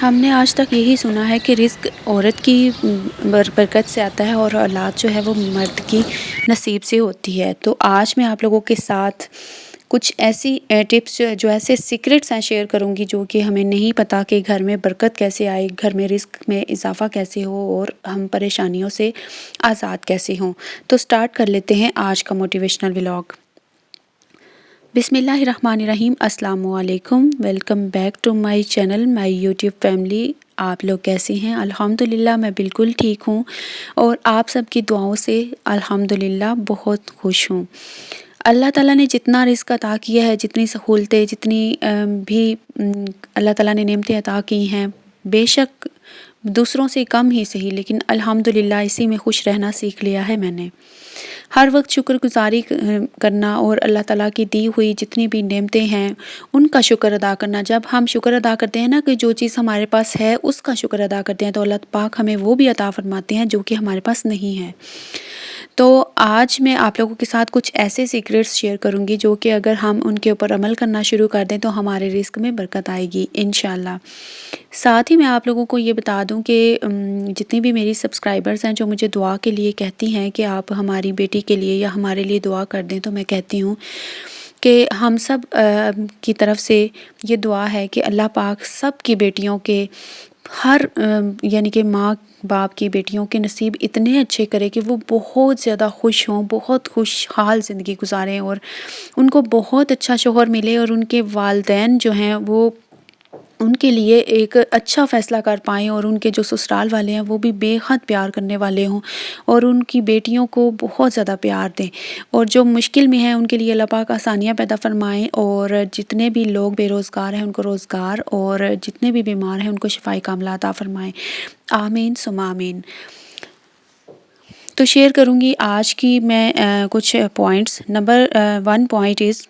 ہم نے آج تک یہی سنا ہے کہ رزق عورت کی برکت سے آتا ہے اور اولاد جو ہے وہ مرد کی نصیب سے ہوتی ہے۔ تو آج میں آپ لوگوں کے ساتھ کچھ ایسی ٹپس جو ایسے سیکرٹس ہیں شیئر کروں گی جو کہ ہمیں نہیں پتہ کہ گھر میں برکت کیسے آئے، گھر میں رزق میں اضافہ کیسے ہو اور ہم پریشانیوں سے آزاد کیسے ہوں۔ تو سٹارٹ کر لیتے ہیں آج کا موٹیویشنل ولاگ۔ بسم اللہ الرحمن الرحیم۔ السلام علیکم، welcome back to my channel, my YouTube family. آپ لوگ کیسے ہیں؟ الحمدللہ میں بالکل ٹھیک ہوں اور آپ سب کی دعاؤں سے الحمدللہ بہت خوش ہوں۔ اللہ تعالیٰ نے جتنا رزق عطا کیا ہے، جتنی سہولتیں، جتنی بھی اللہ تعالیٰ نے نعمتیں عطا کی ہیں، بے شک دوسروں سے کم ہی صحیح، لیکن الحمدللہ اسی میں خوش رہنا سیکھ لیا ہے میں نے۔ ہر وقت شکر گزاری کرنا اور اللہ تعالیٰ کی دی ہوئی جتنی بھی نعمتیں ہیں ان کا شکر ادا کرنا۔ جب ہم شکر ادا کرتے ہیں نا کہ جو چیز ہمارے پاس ہے اس کا شکر ادا کرتے ہیں تو اللہ پاک ہمیں وہ بھی عطا فرماتے ہیں جو کہ ہمارے پاس نہیں ہے۔ تو آج میں آپ لوگوں کے ساتھ کچھ ایسے سیکرٹس شیئر کروں گی جو کہ اگر ہم ان کے اوپر عمل کرنا شروع کر دیں تو ہمارے رزق میں برکت آئے گی انشاءاللہ۔ ساتھ ہی میں آپ لوگوں کو یہ بتا دوں کہ جتنی بھی میری سبسکرائبرز ہیں جو مجھے دعا کے لیے کہتی ہیں کہ آپ ہماری بیٹی کے لیے یا ہمارے لیے دعا کر دیں، تو میں کہتی ہوں کہ ہم سب کی طرف سے یہ دعا ہے کہ اللہ پاک سب کی بیٹیوں کے ہر یعنی کہ ماں باپ کی بیٹیوں کے نصیب اتنے اچھے کرے کہ وہ بہت زیادہ خوش ہوں، بہت خوشحال زندگی گزاریں اور ان کو بہت اچھا شوہر ملے اور ان کے والدین جو ہیں وہ ان کے لیے ایک اچھا فیصلہ کر پائیں اور ان کے جو سسرال والے ہیں وہ بھی بے حد پیار کرنے والے ہوں اور ان کی بیٹیوں کو بہت زیادہ پیار دیں، اور جو مشکل میں ہیں ان کے لیے اللہ پاک آسانیاں پیدا فرمائیں، اور جتنے بھی لوگ بے روزگار ہیں ان کو روزگار، اور جتنے بھی بیمار ہیں ان کو شفائی کاملہ عطا فرمائیں، آمین ثم آمین۔ تو شیئر کروں گی آج کی میں کچھ points. Number 1 point is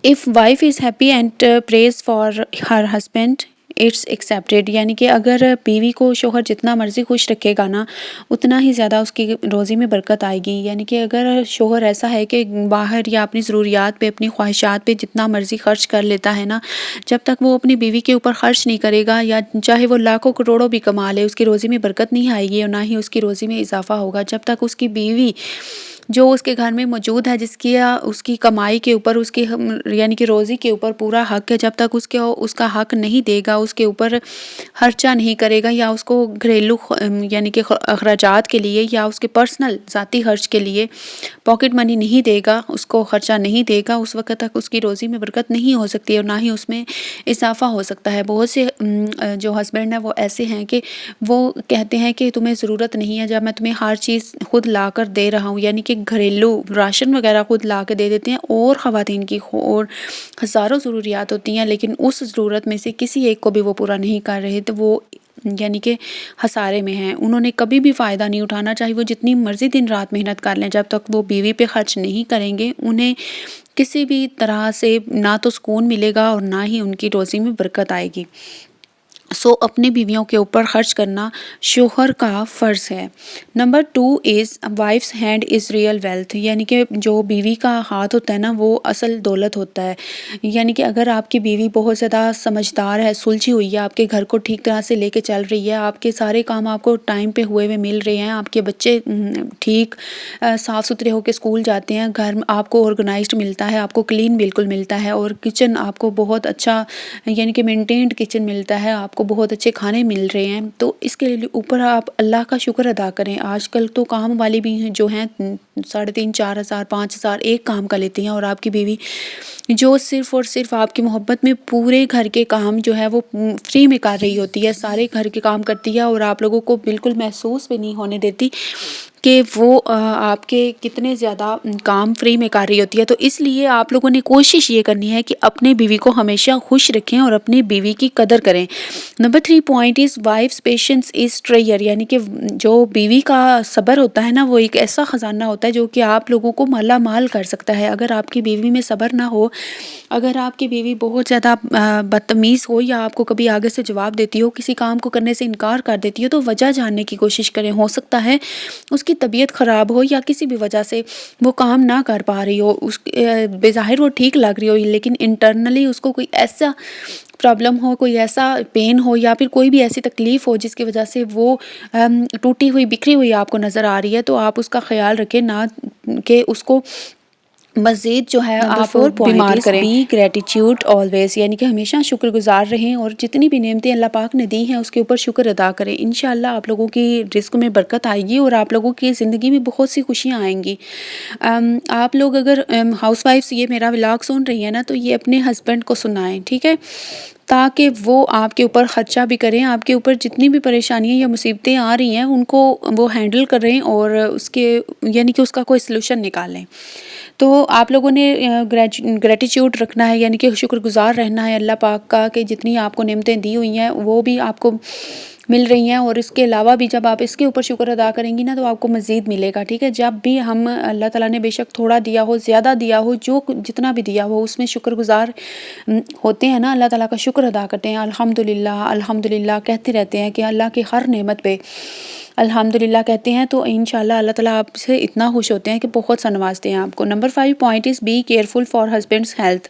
if wife is happy and prays for her husband it's accepted، یعنی کہ اگر بیوی کو شوہر جتنا مرضی خوش رکھے گا نا اتنا ہی زیادہ اس کی روزی میں برکت آئے گی۔ یعنی کہ اگر شوہر ایسا ہے کہ باہر یا اپنی ضروریات پہ، اپنی خواہشات پہ جتنا مرضی خرچ کر لیتا ہے نا، جب تک وہ اپنی بیوی کے اوپر خرچ نہیں کرے گا، یا چاہے وہ لاکھوں کروڑوں بھی کما لے، اس کی روزی میں برکت نہیں آئے گی اور نہ ہی اس کی روزی میں اضافہ ہوگا۔ جب تک اس کی بیوی جو اس کے گھر میں موجود ہے، جس کی اس کی کمائی کے اوپر، اس کی یعنی کہ روزی کے اوپر پورا حق ہے، جب تک اس کا حق نہیں دے گا، اس کے اوپر خرچہ نہیں کرے گا، یا اس کو گھریلو یعنی کہ اخراجات کے لیے یا اس کے پرسنل ذاتی خرچ کے لیے پاکٹ منی نہیں دے گا، اس کو خرچہ نہیں دے گا، اس وقت تک اس کی روزی میں برکت نہیں ہو سکتی اور نہ ہی اس میں اضافہ ہو سکتا ہے۔ بہت سے جو ہسبینڈ ہیں وہ ایسے ہیں کہ وہ کہتے ہیں کہ تمہیں ضرورت نہیں ہے جب میں تمہیں ہر چیز خود لا کر دے رہا ہوں، یعنی کہ گھریلو راشن وغیرہ خود لا کے دے دیتے ہیں، اور خواتین کی اور ہزاروں ضروریات ہوتی ہیں لیکن اس ضرورت میں سے کسی ایک کو بھی وہ پورا نہیں کر رہے، تو وہ یعنی کہ خسارے میں ہیں۔ انہوں نے کبھی بھی فائدہ نہیں اٹھانا، چاہے وہ جتنی مرضی دن رات محنت کر لیں، جب تک وہ بیوی پہ خرچ نہیں کریں گے انہیں کسی بھی طرح سے نہ تو سکون ملے گا اور نہ ہی ان کی روزی میں برکت آئے گی۔ اپنی بیویوں کے اوپر خرچ کرنا شوہر کا فرض ہے۔ Number 2 is wife's hand is real wealth, یعنی کہ جو بیوی کا ہاتھ ہوتا ہے نا وہ اصل دولت ہوتا ہے۔ یعنی کہ اگر آپ کی بیوی بہت زیادہ سمجھدار ہے، سلجھی ہوئی ہے، آپ کے گھر کو ٹھیک طرح سے لے کے چل رہی ہے، آپ کے سارے کام آپ کو ٹائم پہ ہوئے ہوئے مل رہے ہیں، آپ کے بچے ٹھیک صاف ستھرے ہو کے اسکول جاتے ہیں، گھر آپ کو آرگنائزڈ ملتا ہے، آپ کو کلین بالکل ملتا ہے، اور کچن آپ کو بہت اچھا یعنی کہ مینٹینڈ کچن ملتا ہے، آپ کو بہت اچھے کھانے مل رہے ہیں، تو اس کے اوپر آپ اللہ کا شکر ادا کریں۔ آج کل تو کام والی بھی جو ہیں 3,500 4,000 5,000 ایک کام کا لیتی ہیں، اور آپ کی بیوی جو صرف اور صرف آپ کی محبت میں پورے گھر کے کام جو ہے وہ فری میں کر رہی ہوتی ہے، سارے گھر کے کام کرتی ہے، اور آپ لوگوں کو بالکل محسوس بھی نہیں ہونے دیتی کہ وہ آپ کے کتنے زیادہ کام فری میں کر رہی ہوتی ہے۔ تو اس لیے آپ لوگوں نے کوشش یہ کرنی ہے کہ اپنے بیوی کو ہمیشہ خوش رکھیں اور اپنی بیوی کی قدر کریں۔ Number 3 point is wife's patience is trier, یعنی کہ جو بیوی کا صبر ہوتا ہے نا وہ ایک ایسا خزانہ ہوتا ہے جو کہ آپ لوگوں کو مالا مال کر سکتا ہے۔ اگر آپ کی بیوی میں صبر نہ ہو، اگر آپ کی بیوی بہت زیادہ بدتمیز ہو، یا آپ کو کبھی آگے سے جواب دیتی ہو، کسی کام کو کرنے سے انکار کر دیتی ہو، تو وجہ جاننے کی کوشش کریں، ہو سکتا ہے اس کی کی طبیعت خراب ہو یا کسی بھی وجہ سے وہ کام نہ کر پا رہی ہو، اس بظاہر وہ ٹھیک لگ رہی ہو لیکن انٹرنلی اس کو کوئی ایسا پرابلم ہو، کوئی ایسا پین ہو یا پھر کوئی بھی ایسی تکلیف ہو جس کی وجہ سے وہ ٹوٹی ہوئی بکھری ہوئی آپ کو نظر آ رہی ہے، تو آپ اس کا خیال رکھیں، نہ کہ اس کو مزید جو ہے نمبر آپ 4 پوائنٹ بیمار از کریں۔ بی گریٹیٹیوڈ آلویز، یعنی کہ ہمیشہ شکر گزار رہیں اور جتنی بھی نعمتیں اللہ پاک نے دی ہیں اس کے اوپر شکر ادا کریں۔ انشاءاللہ آپ لوگوں کی رزق میں برکت آئے گی اور آپ لوگوں کی زندگی میں بہت سی خوشیاں آئیں گی۔ آپ لوگ اگر ہاؤس وائفس یہ میرا ولاگ سن رہی ہیں نا، تو یہ اپنے ہسبینڈ کو سنائیں، ٹھیک ہے، تاکہ وہ آپ کے اوپر خرچہ بھی کریں، آپ کے اوپر جتنی بھی پریشانیاں یا مصیبتیں آ رہی ہیں ان کو وہ ہینڈل کریں اور اس کے یعنی کہ اس کا کوئی سلوشن نکالیں۔ تو آپ لوگوں نے گریٹیٹیوڈ رکھنا ہے، یعنی کہ شکر گزار رہنا ہے اللہ پاک کا کہ جتنی آپ کو نعمتیں دی ہوئی ہیں وہ بھی آپ کو مل رہی ہیں، اور اس کے علاوہ بھی جب آپ اس کے اوپر شکر ادا کریں گی نا تو آپ کو مزید ملے گا، ٹھیک ہے۔ جب بھی ہم اللہ تعالیٰ نے بے شک تھوڑا دیا ہو، زیادہ دیا ہو، جو جتنا بھی دیا ہو اس میں شکر گزار ہوتے ہیں نا، اللہ تعالیٰ کا شکر ادا کرتے ہیں، الحمدللہ الحمدللہ کہتے رہتے ہیں کہ اللہ کی ہر نعمت پہ الحمدللہ کہتے ہیں، تو انشاءاللہ اللہ تعالیٰ آپ سے اتنا خوش ہوتے ہیں کہ بہت سا نوازتے ہیں آپ کو۔ Number 5 point is be careful for husband's health,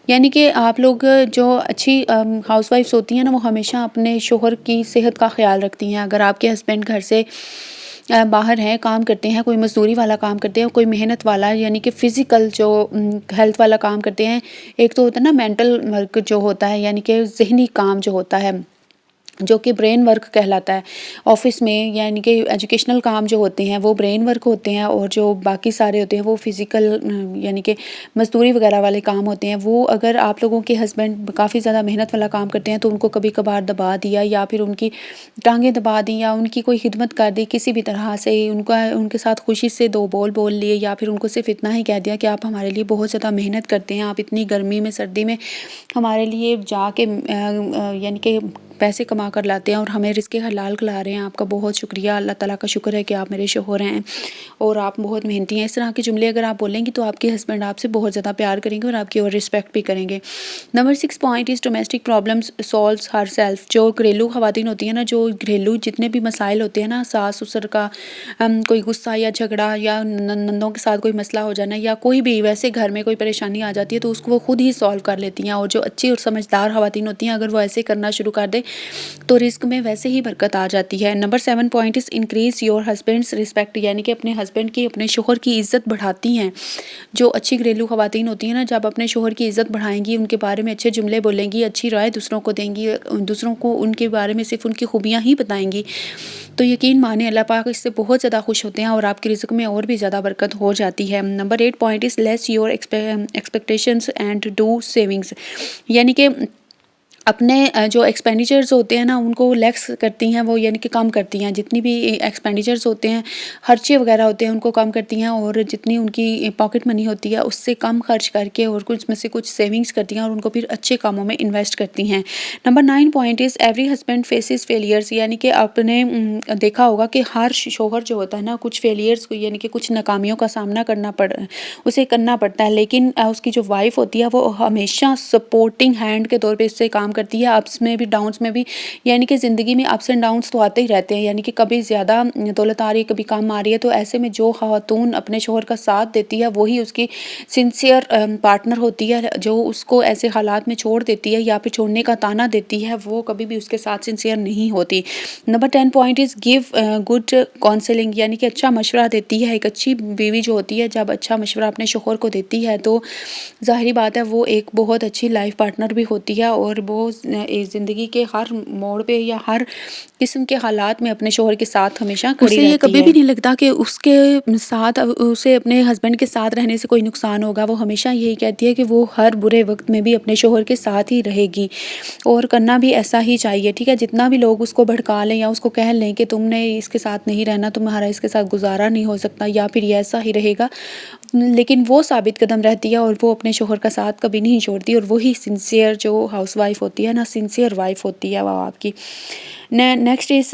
یعنی کہ آپ لوگ جو اچھی ہاؤس وائفس ہوتی ہیں نا، وہ ہمیشہ اپنے شوہر کی صحت کا خیال رکھتی ہیں۔ اگر آپ کے ہسبینڈ گھر سے باہر ہیں، کام کرتے ہیں، کوئی مزدوری والا کام کرتے ہیں، کوئی محنت والا یعنی کہ فزیکل جو ہیلتھ والا کام کرتے ہیں، ایک تو ہوتا ہے نا مینٹل ورک جو ہوتا ہے، یعنی کہ ذہنی کام جو ہوتا ہے جو کہ برین ورک کہلاتا ہے آفس میں، یعنی کہ ایجوکیشنل کام جو ہوتے ہیں وہ برین ورک ہوتے ہیں، اور جو باقی سارے ہوتے ہیں وہ فزیکل یعنی کہ مزدوری وغیرہ والے کام ہوتے ہیں۔ وہ اگر آپ لوگوں کے ہسبینڈ کافی زیادہ محنت والا کام کرتے ہیں تو ان کو کبھی کبھار دبا دیا یا پھر ان کی ٹانگیں دبا دیں یا ان کی کوئی خدمت کر دی کسی بھی طرح سے، ان کے ساتھ خوشی سے دو بول لیے، یا پھر ان کو صرف اتنا ہی کہہ دیا کہ آپ ہمارے لیے بہت زیادہ محنت کرتے ہیں، آپ اتنی گرمی میں سردی میں ہمارے لیے جا کے یعنی کہ پیسے کما کر لاتے ہیں اور ہمیں رزق حلال کھلا رہے ہیں، آپ کا بہت شکریہ، اللہ تعالیٰ کا شکر ہے کہ آپ میرے شوہر ہیں اور آپ بہت محنتی ہیں۔ اس طرح کے جملے اگر آپ بولیں گی تو آپ کے ہسبینڈ آپ سے بہت زیادہ پیار کریں گے اور آپ کی اور رسپیکٹ بھی کریں گے۔ Number 6 point is domestic problems solves herself, جو گھریلو خواتین ہوتی ہیں نا، جو گھریلو جتنے بھی مسائل ہوتے ہیں نا، ساس سسر کا کوئی غصہ یا جھگڑا یا نندوں کے ساتھ کوئی مسئلہ ہو جانا یا کوئی بھی ویسے گھر میں کوئی پریشانی آ جاتی ہے تو اس کو وہ خود ہی سولو کر لیتی ہیں، اور جو اچھی اور سمجھدار خواتین ہوتی ہیں اگر وہ ایسے کرنا شروع کر دے تو رزق میں ویسے ہی برکت آ جاتی ہے۔ Number 7 point is increase your husbands respect, یعنی کہ اپنے ہسبینڈ کی اپنے شوہر کی عزت بڑھاتی ہیں۔ جو اچھی گھریلو خواتین ہوتی ہیں نا، جب اپنے شوہر کی عزت بڑھائیں گی، ان کے بارے میں اچھے جملے بولیں گی، اچھی رائے دوسروں کو دیں گی، دوسروں کو ان کے بارے میں صرف ان کی خوبیاں ہی بتائیں گی، تو یقین مانیں اللہ پاک اس سے بہت زیادہ خوش ہوتے ہیں اور آپ کی رزق میں اور بھی زیادہ برکت ہو جاتی ہے۔ Number 8 point is less your expectations and do savings, یعنی کہ اپنے جو ایکسپینڈیچرز ہوتے ہیں نا ان کو لیکس کرتی ہیں وہ، یعنی کہ کم کرتی ہیں، جتنی بھی ایکسپینڈیچرز ہوتے ہیں، خرچے وغیرہ ہوتے ہیں ان کو کم کرتی ہیں، اور جتنی ان کی پاکٹ منی ہوتی ہے اس سے کم خرچ کر کے اور کچھ میں سے کچھ سیونگز کرتی ہیں اور ان کو پھر اچھے کاموں میں انویسٹ کرتی ہیں۔ Number 9 point is every husband phases failures, یعنی کہ آپ نے دیکھا ہوگا کہ ہر شوہر جو ہوتا ہے نا کچھ فیلیئرز کو یعنی کہ کچھ ناکامیوں کا سامنا اسے کرنا پڑتا ہے، لیکن اس کی جو وائف ہوتی ہے وہ ہمیشہ سپورٹنگ ہینڈ کے طور پہ اس سے کام کرتی ہے، اپس میں بھی ڈاؤنس میں بھی، یعنی کہ زندگی میں اپس اینڈ ڈاؤنس تو آتے ہی رہتے ہیں، یعنی کہ کبھی زیادہ دولت آ رہی ہے کبھی کم آ رہی ہے، تو ایسے میں جو خاتون اپنے شوہر کا ساتھ دیتی ہے وہی اس کی سنسیئر پارٹنر ہوتی ہے، جو اس کو ایسے حالات میں چھوڑ دیتی ہے یا پھر چھوڑنے کا تانا دیتی ہے وہ کبھی بھی اس کے ساتھ سنسیئر نہیں ہوتی۔ Number 10 point is give good counselling, یعنی کہ اچھا مشورہ دیتی ہے۔ ایک اچھی بیوی جو ہوتی ہے جب اچھا مشورہ اپنے شوہر کو دیتی ہے تو ظاہری بات ہے وہ ایک بہت اچھی لائف پارٹنر بھی ہوتی ہے، اور وہ زندگی کے ہر موڑ پہ یا ہر قسم کے حالات میں اپنے شوہر کے ساتھ ہمیشہ کھڑی رہتی ہے۔ اسے یہ کبھی بھی نہیں لگتا کہ اس کے ساتھ اسے اپنے ہسبینڈ کے ساتھ رہنے سے کوئی نقصان ہوگا، وہ ہمیشہ یہی کہتی ہے کہ وہ ہر برے وقت میں بھی اپنے شوہر کے ساتھ ہی رہے گی، اور کرنا بھی ایسا ہی چاہیے، ٹھیک ہے۔ جتنا بھی لوگ اس کو بھڑکا لیں یا اس کو کہہ لیں کہ تم نے اس کے ساتھ نہیں رہنا، تمہارا اس کے ساتھ گزارا نہیں ہو سکتا یا پھر یہ ایسا ہی رہے گا، لیکن وہ ثابت قدم رہتی ہے اور وہ اپنے شوہر کا ساتھ کبھی نہیں چھوڑتی، اور وہی سنسیئر جو ہاؤس وائف ہوتی ہے نا، سنسیئر وائف ہوتی ہے وہ آپ کی۔ Next is